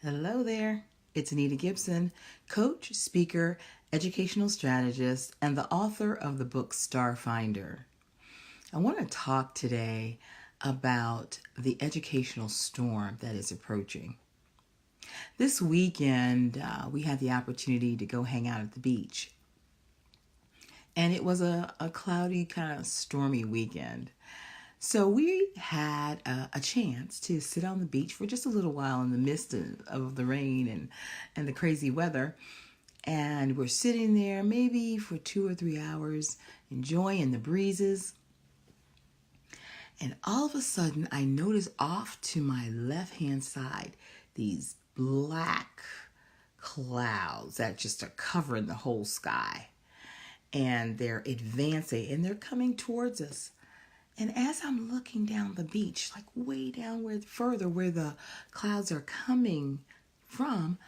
Hello there. It's Anita Gibson, coach, speaker, educational strategist, and the author of the book Starfinder. I want to talk today about the educational storm that is approaching. This weekend, we had the opportunity to go hang out at the beach. And it was a cloudy, kind of stormy weekend. So we had a chance to sit on the beach for just a little while in the midst of the rain and the crazy weather. And we're sitting there maybe for 2 or 3 hours, enjoying the breezes. And all of a sudden, I notice off to my left-hand side these black clouds that just are covering the whole sky. And they're advancing and they're coming towards us. And as I'm looking down the beach, like way down where the clouds are coming from,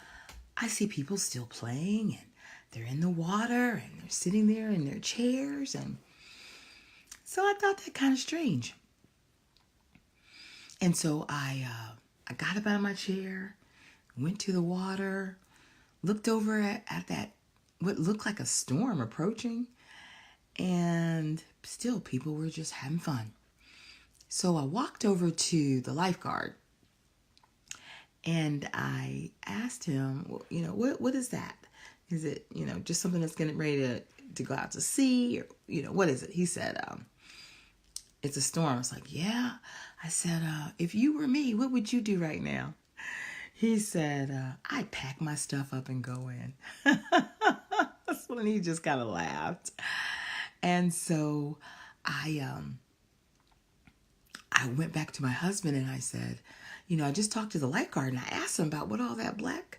I see people still playing and they're in the water and they're sitting there in their chairs. And so I thought that kind of strange. And so I got up out of my chair, went to the water, looked over at that, what looked like a storm approaching. And still people were just having fun. So I walked over to the lifeguard and I asked him, well, what is that? Is it, just something that's getting ready to go out to sea? Or, what is it? He said, it's a storm. I was like, yeah. I said, if you were me, what would you do right now? He said, I'd pack my stuff up and go in. That's when he just kind of laughed. And so I went back to my husband and I said, I just talked to the lifeguard and I asked him about what all that black,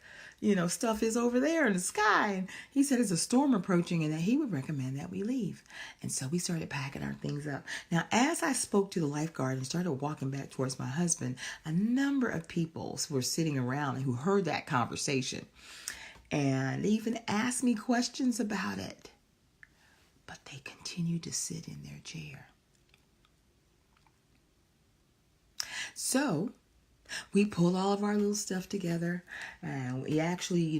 stuff is over there in the sky. And he said it's a storm approaching and that he would recommend that we leave. And so we started packing our things up. Now, as I spoke to the lifeguard and started walking back towards my husband, a number of people were sitting around who heard that conversation and they even asked me questions about it. But they continued to sit in their chair. So we pulled all of our little stuff together, and we actually,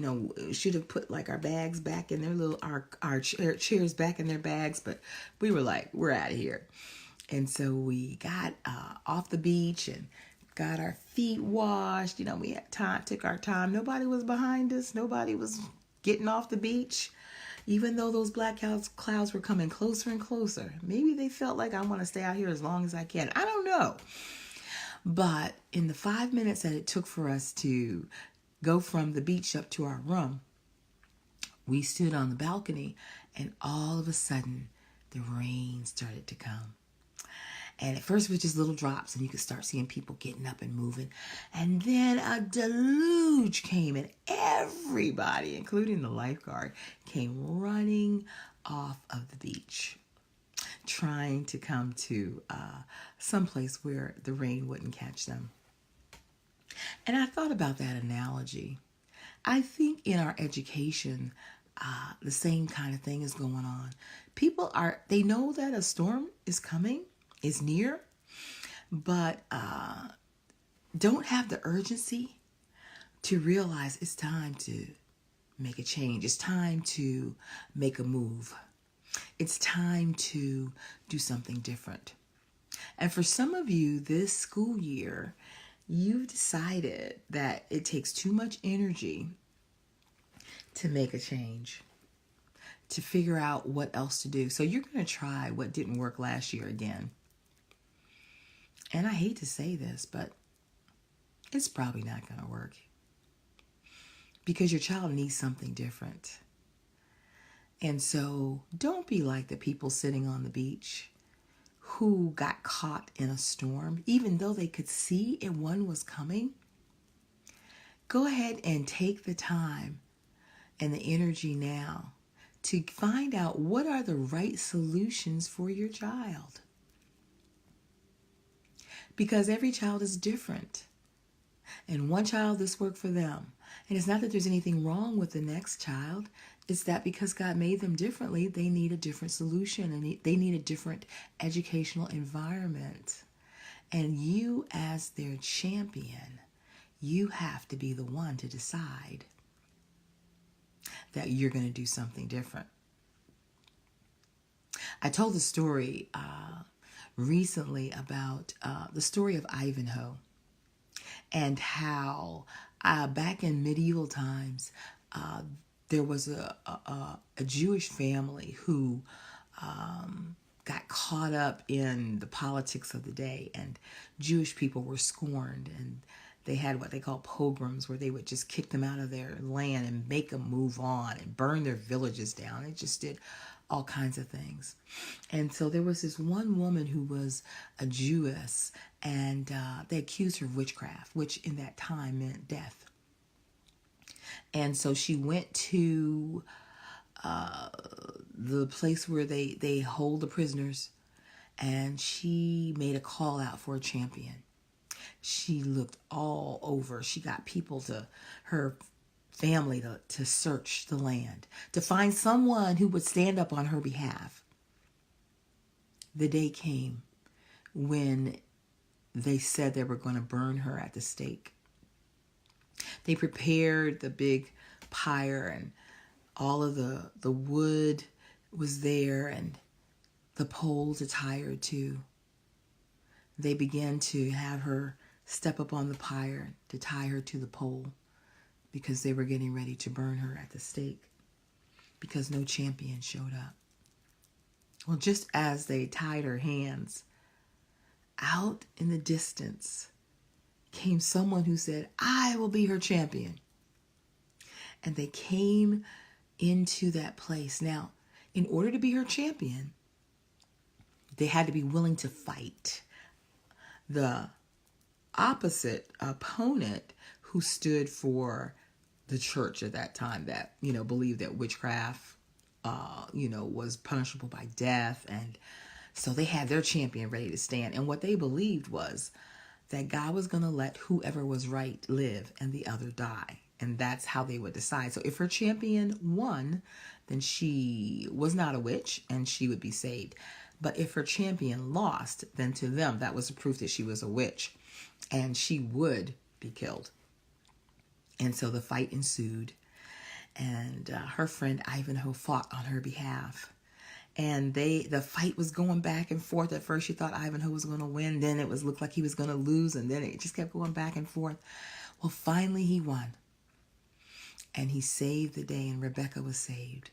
should have put like our bags back in their our chairs back in their bags, but we were like, we're out of here. And so we got off the beach and got our feet washed. We had time, took our time. Nobody was behind us. Nobody was getting off the beach. Even though those black clouds were coming closer and closer, maybe they felt like I want to stay out here as long as I can. I don't know. But in the 5 minutes that it took for us to go from the beach up to our room, we stood on the balcony and all of a sudden the rain started to come. And at first it was just little drops and you could start seeing people getting up and moving. And then a deluge came and everybody, including the lifeguard, came running off of the beach, trying to come to someplace where the rain wouldn't catch them. And I thought about that analogy. I think in our education, the same kind of thing is going on. People they know that a storm is coming, is near, but don't have the urgency to realize it's time to make a change. It's time to make a move. It's time to do something different. And for some of you this school year, you've decided that it takes too much energy to make a change, to figure out what else to do. So you're going to try what didn't work last year again. And I hate to say this, but it's probably not going to work because your child needs something different. And so don't be like the people sitting on the beach who got caught in a storm, even though they could see and one was coming. Go ahead and take the time and the energy now to find out what are the right solutions for your child. Because every child is different. And one child, this worked for them. And it's not that there's anything wrong with the next child. It's that because God made them differently, they need a different solution and they need a different educational environment. And you as their champion, You have to be the one to decide that you're going to do something different. I told the story recently about the story of Ivanhoe and how back in medieval times there was a Jewish family who got caught up in the politics of the day, and Jewish people were scorned, and they had what they call pogroms, where they would just kick them out of their land and make them move on and burn their villages down. They just did all kinds of things. And so there was this one woman who was a Jewess, and they accused her of witchcraft, which in that time meant death. And so she went to the place where they hold the prisoners, and she made a call out for a champion. She looked all over. She got people her family to search the land, to find someone who would stand up on her behalf. The day came when they said they were going to burn her at the stake. They prepared the big pyre, and all of the wood was there, and the pole to tie her to. They began to have her step up on the pyre to tie her to the pole, because they were getting ready to burn her at the stake because no champion showed up. Well, just as they tied her hands, out in the distance came someone who said, "I will be her champion." And they came into that place. Now, in order to be her champion, they had to be willing to fight the opposite opponent, who stood for the church at that time, that, believed that witchcraft, was punishable by death. And so they had their champion ready to stand. And what they believed was that God was going to let whoever was right live and the other die. And that's how they would decide. So if her champion won, then she was not a witch and she would be saved. But if her champion lost, then to them, that was the proof that she was a witch and she would be killed. And so the fight ensued, and her friend Ivanhoe fought on her behalf. And the fight was going back and forth. At first she thought Ivanhoe was going to win. Then it looked like he was going to lose. And then it just kept going back and forth. Well, finally he won. And he saved the day, and Rebecca was saved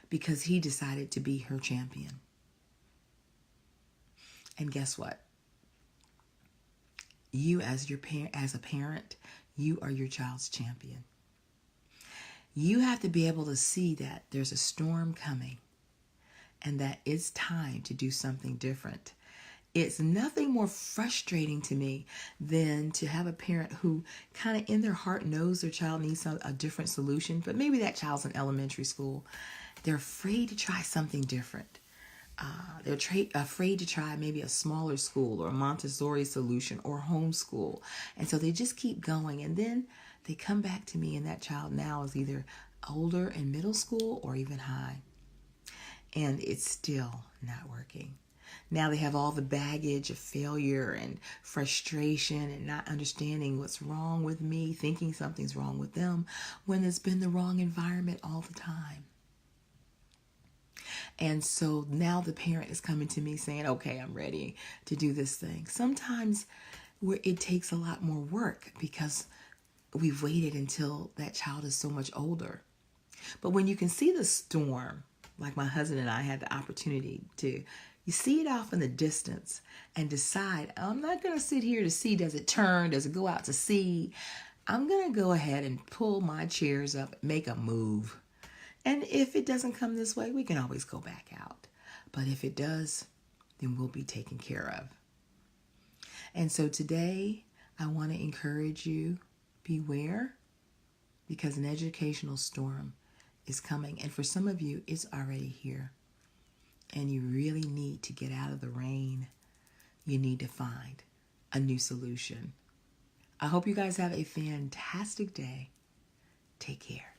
because he decided to be her champion. And guess what? You as a parent, you are your child's champion. You have to be able to see that there's a storm coming and that it's time to do something different. It's nothing more frustrating to me than to have a parent who kind of in their heart knows their child needs a different solution, but maybe that child's in elementary school. They're afraid to try something different. They're afraid to try maybe a smaller school or a Montessori solution or homeschool. And so they just keep going. And then they come back to me, and that child now is either older in middle school or even high. And it's still not working. Now they have all the baggage of failure and frustration and not understanding what's wrong with me, thinking something's wrong with them when it's been the wrong environment all the time. And so now the parent is coming to me saying, okay, I'm ready to do this thing. Sometimes it takes a lot more work because we've waited until that child is so much older. But when you can see the storm, like my husband and I had the opportunity to, you see it off in the distance and decide, I'm not going to sit here to see, does it turn? Does it go out to sea? I'm going to go ahead and pull my chairs up, make a move. And if it doesn't come this way, we can always go back out. But if it does, then we'll be taken care of. And so today, I want to encourage you, beware, because an educational storm is coming. And for some of you, it's already here. And you really need to get out of the rain. You need to find a new solution. I hope you guys have a fantastic day. Take care.